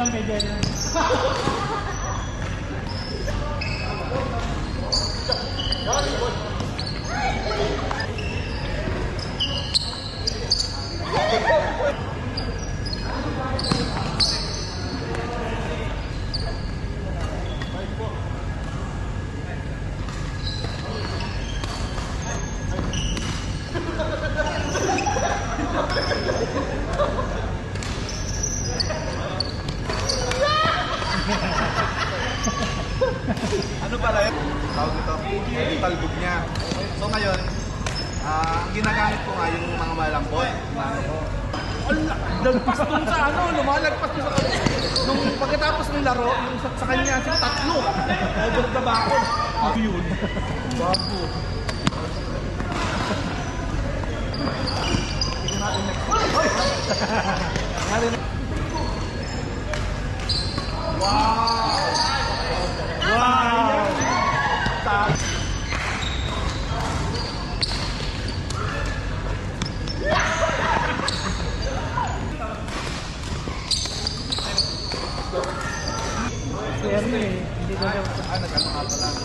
lang kay Jen. Ano pala yun? Tawag ito, talbog niya. So ngayon, ang ginagamit ko nga yung mga malambot. Lagpas dun sa ano, lumalagpas dun sa nung pagkatapos ng laro, yung sa kanya, yung tatlo. Over the back. Ano yun? Bago. Tignan natin next. Wow! Wow! Hindi ko daw. Nagkakakata lang.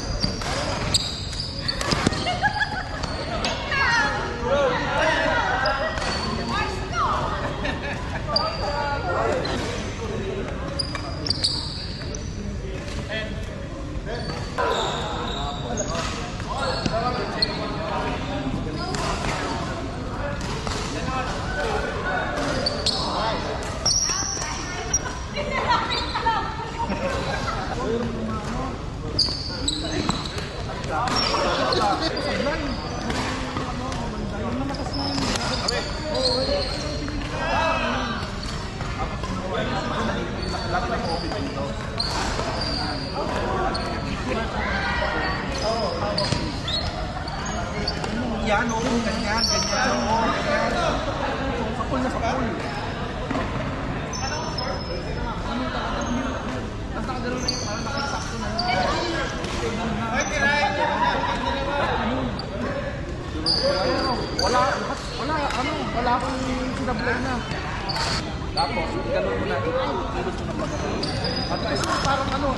Yan o, ganyan, ganyan o, ganyan. Sapul na sapul. Tapos nakagano na yung parang nakasakto na yun. Ay, kirain! Wala akong sinablay na. Tapos, ganun mo na ito, ilot mo na pagkakal. At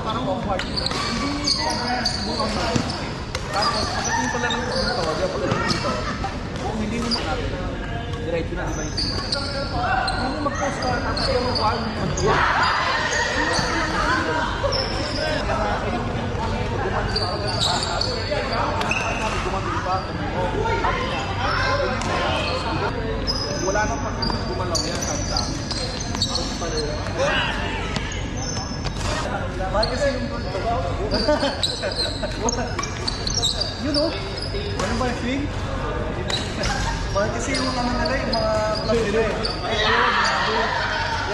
parang off-hard. Hindi bukang na. Tapos, pagdating pala ng dito, pagdating dito, kung hindi mo natin, diretso na, di ba yung tingin? Hindi mo mag-post ka, tapos yung mukhaan mo mag-uwa. Wala nang pag-gumalaw yan, sabi sa akin. Bakit kasi yung yun o? Ano ba yung swing? Bakit kasi yung mga nila yung mga club nila eh.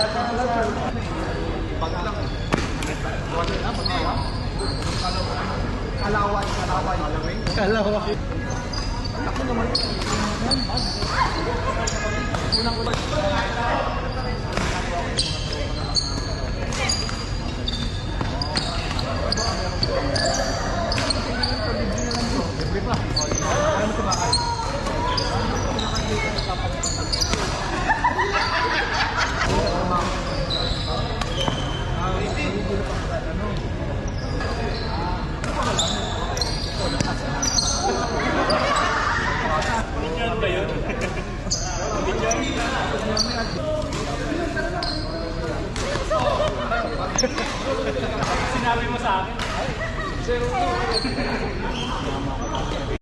Yata nila sa pag lang eh. Kalaway. Kalaway. Ako naman. Unang-unang. Sinabi mo sa akin.